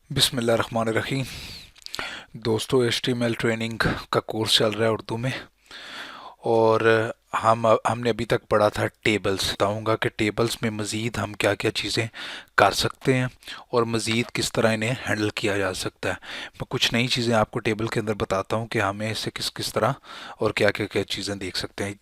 बिस्मिल्लाहिर्रहमानिर्रहीम। दोस्तों, HTML training का कोर्स चल रहा है उर्दू में। और हमने अभी तक पढ़ा था टेबल्स। बताऊंगा कि टेबल्स में मज़ीद हम क्या क्या चीज़ें कर सकते हैं और मज़ीद किस तरह इन्हें हैंडल किया जा सकता है। मैं कुछ नई चीज़ें आपको टेबल के अंदर बताता हूँ कि हमें इससे किस किस तरह और क्या क्या क्या चीज़ें देख सकते हैं।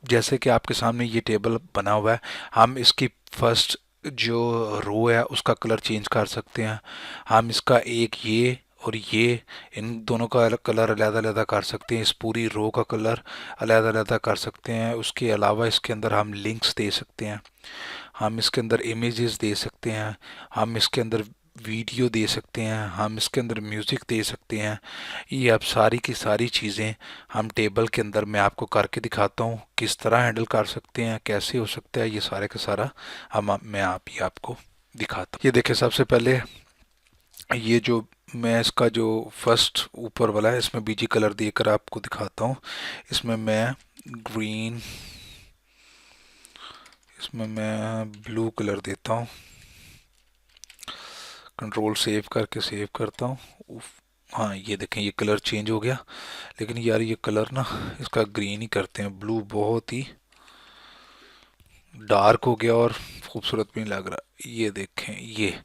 जैसे कि आपके सामने ये टेबल बना हुआ है। हम इसकी फर्स्ट जो रो है उसका कलर चेंज कर सकते हैं। हम इसका एक ये और ये, इन दोनों का कलर अलग-अलग कर सकते हैं। इस पूरी रो का कलर अलग-अलग कर सकते हैं। उसके अलावा इसके अंदर हम लिंक्स दे सकते हैं, हम इसके अंदर इमेजेस दे सकते हैं, हम इसके अंदर वीडियो दे सकते हैं, हम इसके अंदर म्यूज़िक दे सकते हैं। ये अब सारी की सारी चीज़ें हम टेबल के अंदर मैं आपको करके दिखाता हूँ किस तरह हैंडल कर सकते हैं, कैसे हो सकता है। ये सारे का सारा मैं आप ये आपको दिखाता हूँ। ये देखिए, सबसे पहले ये जो मैं इसका जो फर्स्ट ऊपर वाला है इसमें बीजी कलर देकर आपको दिखाता हूँ। इसमें मैं ग्रीन, इसमें मैं ब्लू कलर देता हूँ। कंट्रोल सेव करके सेव करता हूँ। हाँ, ये देखें, ये कलर चेंज हो गया। लेकिन यार ये कलर ना, इसका ग्रीन ही करते हैं। ब्लू बहुत ही डार्क हो गया और खूबसूरत भी नहीं लग रहा। ये देखें, ये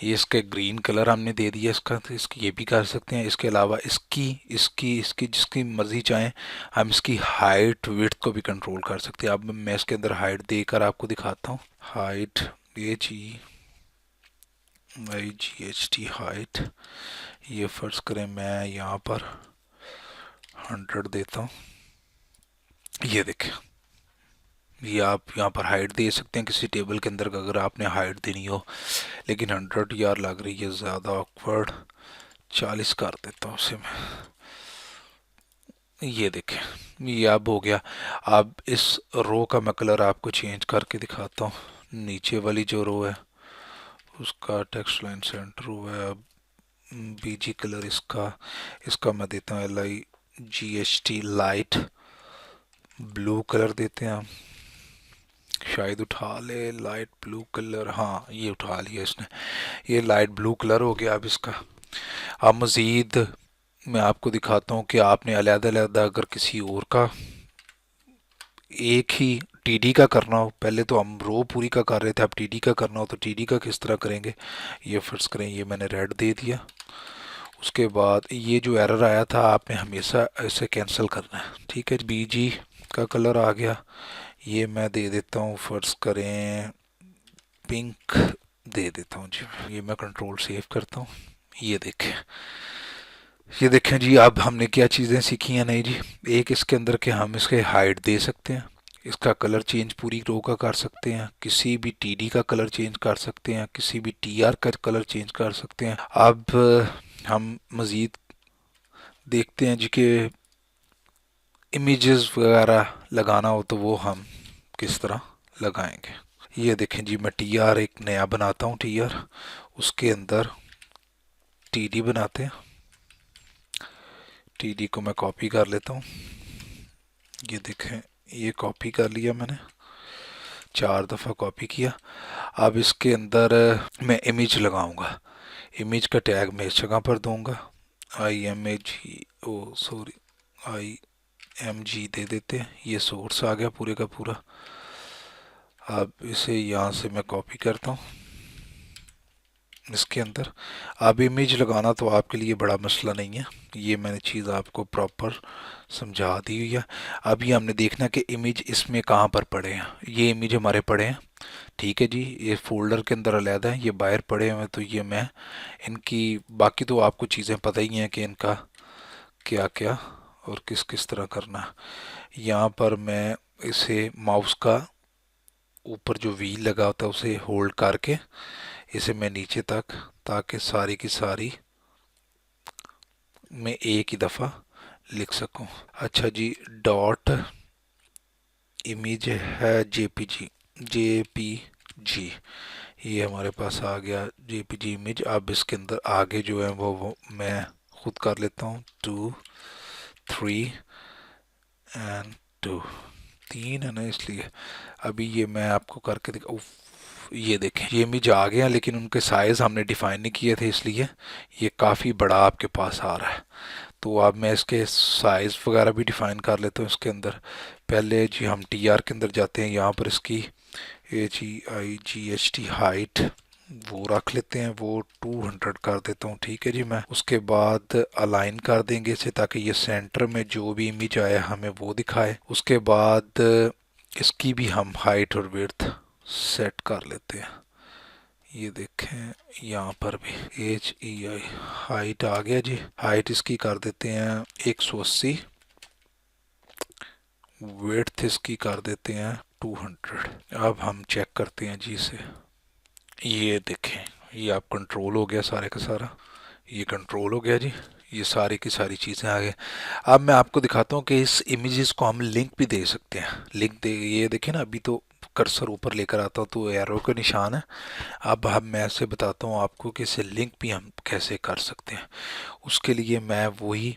इसका ग्रीन कलर हमने दे दिया इसका। तो इसकी ये भी कर सकते हैं। इसके अलावा इसकी इसकी इसकी जिसकी मर्जी चाहें हम इसकी हाइट विड्थ को भी कंट्रोल कर सकते हैं। अब मैं इसके अंदर हाइट देकर आपको दिखाता हूँ। Height, HGHT height. ये फर्ज करें मैं यहाँ पर 100 देता हूँ। ये देखें, ये आप यहाँ पर हाइट दे सकते हैं किसी टेबल के अंदर अगर आपने हाइट देनी हो। लेकिन 100 यार लग रही है ज़्यादा ऑकवर्ड। 40 कर देता हूँ उसे मैं। ये देखें, ये अब हो गया। अब इस रो का मैं कलर आपको चेंज करके दिखाता हूँ। नीचे वाली जो रो है उसका टेक्स्ट लाइन सेंटर हुआ है। अब बीजी कलर इसका इसका मैं देता हूँ LIGHT लाइट ब्लू कलर देते हैं हम। शायद उठा ले लाइट ब्लू कलर। हाँ, ये उठा लिया इसने। ये लाइट ब्लू कलर हो गया अब इसका। अब मज़ीद मैं आपको दिखाता हूँ कि आपने अलग-अलग अगर किसी और का एक ही TD का करना हो। पहले तो हम रो पूरी का कर रहे थे, अब TD का करना हो तो TD का किस तरह करेंगे। ये फर्ज करें, ये मैंने रेड दे दिया। उसके बाद ये जो एरर आया था आपने हमेशा इसे कैंसिल करना है। ठीक है, BG का कलर आ गया। ये मैं दे देता हूँ, फर्ज करें पिंक दे देता हूँ जी। ये मैं कंट्रोल सेव करता हूँ। ये देखें, ये देखें जी, अब हमने क्या चीज़ें सीखी हैं नहीं जी। एक इसके अंदर के हम इसके हाइट दे सकते हैं, इसका कलर चेंज पूरी रो का कर सकते हैं, किसी भी TD का कलर चेंज कर सकते हैं, किसी भी TR का कलर चेंज कर सकते हैं। अब हम मज़ीद देखते हैं जी कि इमेजेस वगैरह लगाना हो तो वो हम किस तरह लगाएंगे। ये देखें जी, मैं TR एक नया बनाता हूँ। TR उसके अंदर TD बनाते हैं। TD को मैं कॉपी कर लेता हूँ। ये देखें, ये कॉपी कर लिया मैंने, 4 दफ़ा कॉपी किया। अब इसके अंदर मैं इमेज लगाऊंगा। इमेज का टैग मैं इस जगह पर दूंगा। IMG, ओ सॉरी, IMG दे देते हैं। ये सोर्स आ गया पूरे का पूरा। अब इसे यहाँ से मैं कॉपी करता हूँ इसके अंदर। अब इमेज लगाना तो आपके लिए बड़ा मसला नहीं है, ये मैंने चीज़ आपको प्रॉपर समझा दी हुई है। अभी हमने देखना कि इमेज इसमें कहाँ पर पड़े हैं। ये इमेज हमारे पड़े हैं, ठीक है जी। ये फोल्डर के अंदर अलहदा है, ये बाहर पड़े हुए हैं। तो ये मैं इनकी, बाकी तो आपको चीज़ें पता ही हैं कि इनका क्या क्या और किस किस तरह करना है। यहाँ पर मैं इसे माउस का ऊपर जो व्हील लगा होता है उसे होल्ड करके इसे मैं नीचे तक, ताकि सारी की सारी मैं एक ही दफ़ा लिख सकूं। अच्छा जी, डॉट इमेज है JPG, ये हमारे पास आ गया JPG इमेज। अब इसके अंदर आगे जो है वो मैं खुद कर लेता हूँ। 2 3 एंड 2, 3 है ना इसलिए। अभी ये मैं आपको करके दिखा। ये देखें ये इमेज आ गया, लेकिन उनके साइज़ हमने डिफ़ाइन नहीं किए थे, इसलिए ये काफ़ी बड़ा आपके पास आ रहा है। तो अब मैं इसके साइज़ वगैरह भी डिफ़ाइन कर लेता हूँ इसके अंदर। पहले जी हम टी आर के अंदर जाते हैं, यहाँ पर इसकी HEIGHT हाइट वो रख लेते हैं, वो 200 कर देता हूँ, ठीक है जी। मैं उसके बाद अलाइन कर देंगे इसे ताकि ये सेंटर में जो भी इमेज आया हमें वो दिखाए। उसके बाद इसकी भी हम हाइट और विड्थ सेट कर लेते हैं। ये देखें यहाँ पर भी HEI हाइट आ गया जी। हाइट इसकी कर देते हैं 180, विड्थ इसकी कर देते हैं 200। अब हम चेक करते हैं जी इसे। ये देखें ये आप कंट्रोल हो गया सारे का सारा, ये कंट्रोल हो गया जी। ये सारी की सारी चीज़ें आ गई। अब मैं आपको दिखाता हूँ कि इस इमेजेस को हम लिंक भी दे सकते हैं। लिंक दे, ये देखें ना, अभी तो कर्सर ऊपर लेकर आता हूँ तो एरो का निशान है। अब हम मैं ऐसे बताता हूँ आपको कि इसे लिंक भी हम कैसे कर सकते हैं। उसके लिए मैं वही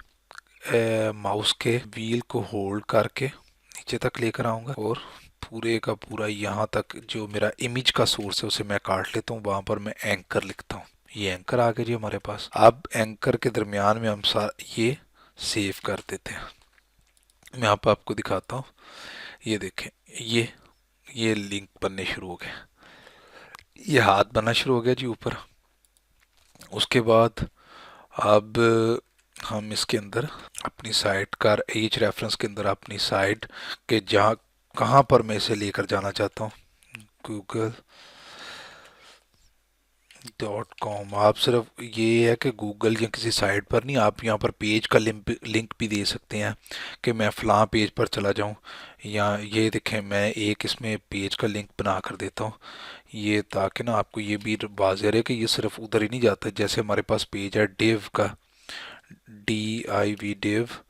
माउस के व्हील को होल्ड करके नीचे तक लेकर आऊँगा और पूरे का पूरा यहाँ तक जो मेरा इमेज का सोर्स है उसे मैं काट लेता हूँ। वहाँ पर मैं एंकर लिखता हूँ। ये एंकर आ गया जी हमारे पास। अब एंकर के दरमियान में हम ये सेव कर देते हैं। मैं यहाँ पर आपको दिखाता हूँ। ये देखें ये लिंक बनने शुरू हो गए, ये हाथ बनना शुरू हो गया जी ऊपर। उसके बाद अब हम इसके अंदर अपनी साइट का एज रेफरेंस के अंदर अपनी साइट के जहाँ कहाँ पर मैं इसे लेकर जाना चाहता हूँ, google.com। आप सिर्फ ये है कि गूगल या किसी साइट पर नहीं, आप यहाँ पर पेज का लिंक भी दे सकते हैं कि मैं फ़लाँ पेज पर चला जाऊँ। या ये देखें मैं एक इसमें पेज का लिंक बना कर देता हूँ, ये ताकि ना आपको ये भी वाज़ेह रहे कि ये सिर्फ उधर ही नहीं जाता। जैसे हमारे पास पेज है डिव का, div.html,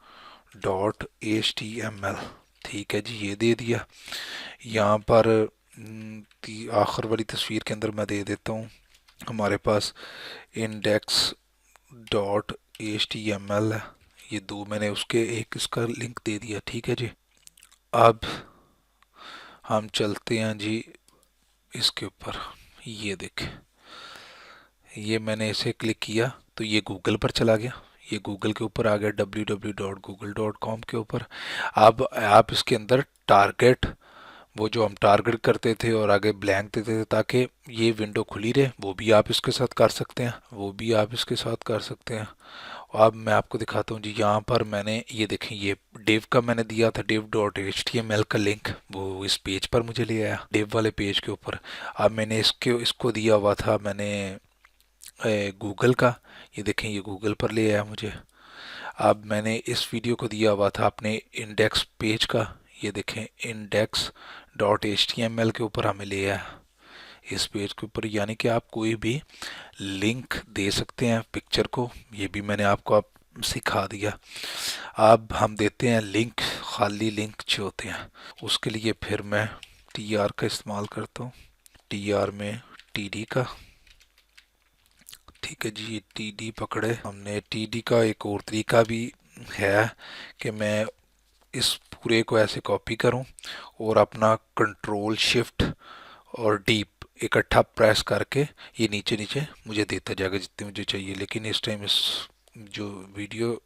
ठीक है जी, ये दे दिया। यहाँ पर आखिर वाली तस्वीर के अंदर मैं दे देता हूँ हमारे पास index dot H T M L है। ये दो मैंने उसके एक इसका लिंक दे दिया, ठीक है जी। अब हम चलते हैं जी इसके ऊपर। ये देखें ये मैंने इसे क्लिक किया तो ये गूगल पर चला गया, ये गूगल के ऊपर आ गया www.google.com के ऊपर। अब आप इसके अंदर टारगेट, वो जो हम टारगेट करते थे और आगे ब्लैंक देते थे ताकि ये विंडो खुली रहे, वो भी आप इसके साथ कर सकते हैं, वो भी आप इसके साथ कर सकते हैं। अब मैं आपको दिखाता हूँ जी। यहाँ पर मैंने ये देखें ये डिव का मैंने दिया था, div.html का लिंक, वो इस पेज पर मुझे ले आया, डिव वाले पेज के ऊपर। अब मैंने इसको दिया हुआ था मैंने गूगल का, ये देखें ये गूगल पर ले आया मुझे। अब मैंने इस वीडियो को दिया हुआ था अपने इंडेक्स पेज का, ये देखें index dot H T M L के ऊपर हमें ले आया इस पेज के ऊपर। यानी कि आप कोई भी लिंक दे सकते हैं पिक्चर को, ये भी मैंने आपको आप सिखा दिया। अब हम देते हैं लिंक, खाली लिंक जो होते हैं उसके लिए फिर मैं टी आर का इस्तेमाल करता हूँ। टी आर में टी डी का, ठीक है जी, टी डी पकड़े हमने। टी डी का एक और तरीका भी है कि मैं इस पूरे को ऐसे कॉपी करूं और अपना कंट्रोल शिफ्ट और डीप इकट्ठा प्रेस करके ये नीचे नीचे मुझे देता जाएगा जितने मुझे चाहिए। लेकिन इस टाइम इस जो वीडियो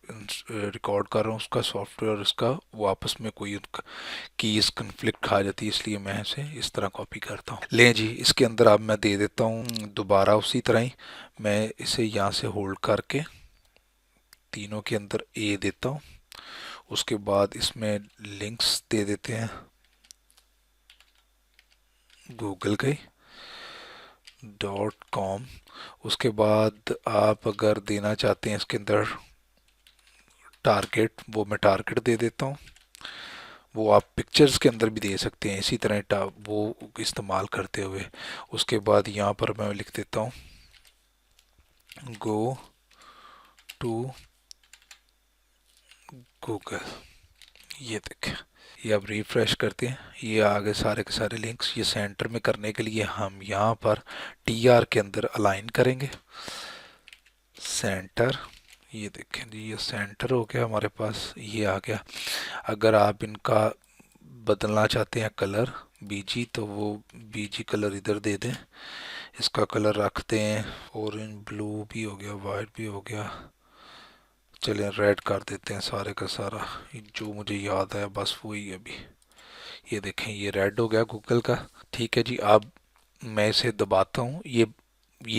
रिकॉर्ड कर रहा हूँ उसका सॉफ्टवेयर इसका वो आपस में कोई कीज कन्फ्लिक्ट खा जाती है, इसलिए मैं इसे इस तरह कॉपी करता हूँ। लें जी इसके अंदर अब मैं दे देता हूँ दोबारा उसी तरह ही, मैं इसे यहाँ से होल्ड करके तीनों के अंदर ए देता हूँ। उसके बाद इसमें लिंक्स दे देते हैं गूगल के .com। उसके बाद आप अगर देना चाहते हैं इसके अंदर टारगेट, वो मैं टारगेट दे देता हूँ। वो आप पिक्चर्स के अंदर भी दे सकते हैं इसी तरह वो इस्तेमाल करते हुए। उसके बाद यहाँ पर मैं लिख देता हूँ गो टू गूगल। ये देखें ये अब रिफ्रेश करते हैं, ये आगे सारे के सारे लिंक्स। ये सेंटर में करने के लिए हम यहाँ पर टी आर के अंदर अलाइन करेंगे सेंटर। ये देखें जी ये सेंटर हो गया हमारे पास, ये आ गया। अगर आप इनका बदलना चाहते हैं कलर बीजी, तो वो बीजी कलर इधर दे दें। इसका कलर रखते हैं ऑरेंज, ब्लू भी हो गया, वाइट भी हो गया, चलें रेड कर देते हैं सारे का सारा। जो मुझे याद है बस वही अभी। ये देखें ये रेड हो गया गूगल का। ठीक है जी, अब मैं इसे दबाता हूँ। ये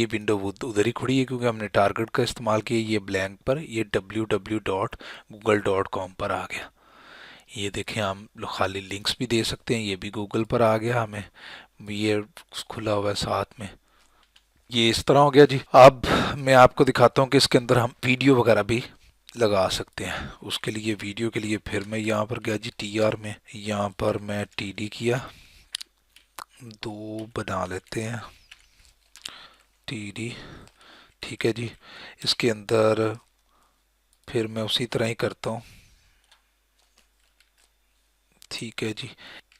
विंडो उधर ही खुड़ी है क्योंकि हमने टारगेट का इस्तेमाल किया। ये ब्लैंक पर, ये www.google.com पर आ गया। ये देखें हम खाली लिंक्स भी दे सकते हैं, ये भी गूगल पर आ गया हमें, ये खुला हुआ है साथ में। ये इस तरह हो गया जी। अब मैं आपको दिखाता हूँ कि इसके अंदर हम वीडियो वगैरह भी लगा सकते हैं। उसके लिए वीडियो के लिए फिर मैं यहाँ पर गया जी TR में, यहाँ पर मैं TD किया, दो बना लेते हैं TD। ठीक है जी, इसके अंदर फिर मैं उसी तरह ही करता हूँ। ठीक है जी,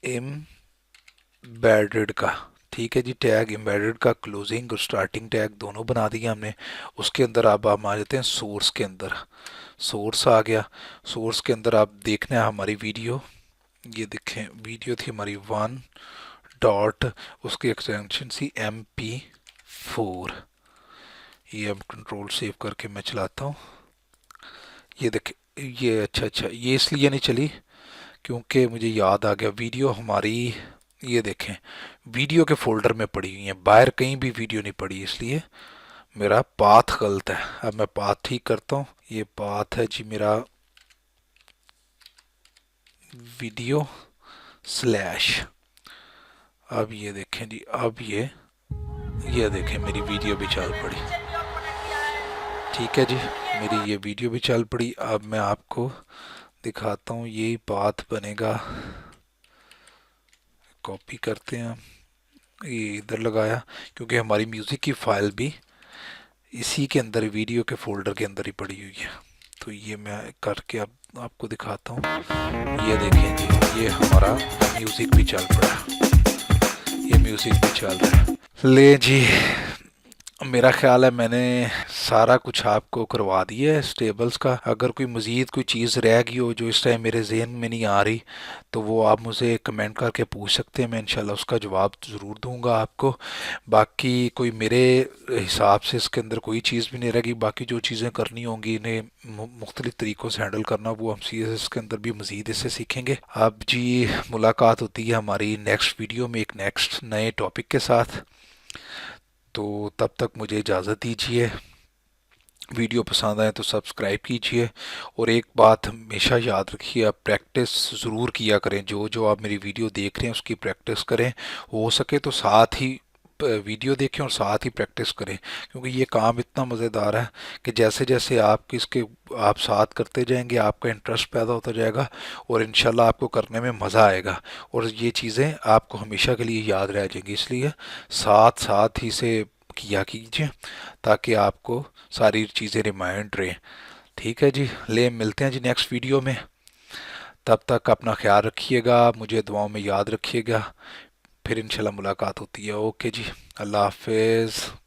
एम्बेडेड का, ठीक है जी, टैग एम्बेडेड का क्लोजिंग और स्टार्टिंग टैग दोनों बना दिए हमने। उसके अंदर अब हम आ जाते हैं सोर्स के अंदर। सोर्स आ गया। सोर्स के अंदर आप देखना है हमारी वीडियो, ये देखें वीडियो थी हमारी 1 उसकी एक्सटेंशन सी MP4। ये अब कंट्रोल सेव करके मैं चलाता हूँ। ये देखें ये अच्छा ये इसलिए नहीं चली क्योंकि मुझे याद आ गया वीडियो हमारी, ये देखें वीडियो के फोल्डर में पड़ी हुई है, बाहर कहीं भी वीडियो नहीं पड़ी, इसलिए मेरा पाथ गलत है। अब मैं पाथ ठीक करता हूँ। ये पाथ है जी मेरा वीडियो स्लैश। अब ये देखें जी, अब ये देखें मेरी वीडियो भी चल पड़ी। ठीक है जी, मेरी ये वीडियो भी चल पड़ी। अब मैं आपको दिखाता हूँ, यही पाथ बनेगा। कॉपी करते हैं, ये इधर लगाया क्योंकि हमारी म्यूज़िक की फाइल भी इसी के अंदर वीडियो के फोल्डर के अंदर ही पड़ी हुई है। तो ये मैं करके अब आपको दिखाता हूँ। ये देखें जी, ये हमारा म्यूज़िक भी चल पड़ा, ये म्यूज़िक भी चल रहा है। ले जी, मेरा ख्याल है मैंने सारा कुछ आपको करवा दिया है स्टेबल्स का। अगर कोई मज़ीद कोई चीज़ रह गई हो जो इस टाइम मेरे जहन में नहीं आ रही, तो वो आप मुझे कमेंट करके पूछ सकते हैं, मैं इंशाल्लाह उसका जवाब ज़रूर दूंगा आपको। बाकी कोई मेरे हिसाब से इसके अंदर कोई चीज़ भी नहीं रहेगी। बाकी जो चीज़ें करनी होंगी इन्हें मुख्तलिफ तरीक़ों से हैंडल करना, वो हम CSS के अंदर भी मज़ीद इससे सीखेंगे। अब जी मुलाकात होती है हमारी नेक्स्ट वीडियो में एक नेक्स्ट नए टॉपिक के साथ। तो तब तक मुझे इजाज़त दीजिए। वीडियो पसंद आए तो सब्सक्राइब कीजिए, और एक बात हमेशा याद रखिए, आप प्रैक्टिस ज़रूर किया करें। जो जो आप मेरी वीडियो देख रहे हैं उसकी प्रैक्टिस करें, हो सके तो साथ ही वीडियो देखें और साथ ही प्रैक्टिस करें, क्योंकि ये काम इतना मज़ेदार है कि जैसे जैसे आप साथ करते जाएंगे आपका इंटरेस्ट पैदा होता जाएगा, और इंशाल्लाह आपको करने में मज़ा आएगा, और ये चीज़ें आपको हमेशा के लिए याद रह जाएंगी। इसलिए साथ साथ ही से किया कीजिए ताकि आपको सारी चीज़ें रिमाइंड रहें। ठीक है जी, ले मिलते हैं जी नेक्स्ट वीडियो में। तब तक अपना ख्याल रखिएगा, मुझे दुआओं में याद रखिएगा। फिर इंशाल्लाह मुलाकात होती है। ओके जी, अल्लाह हाफिज़।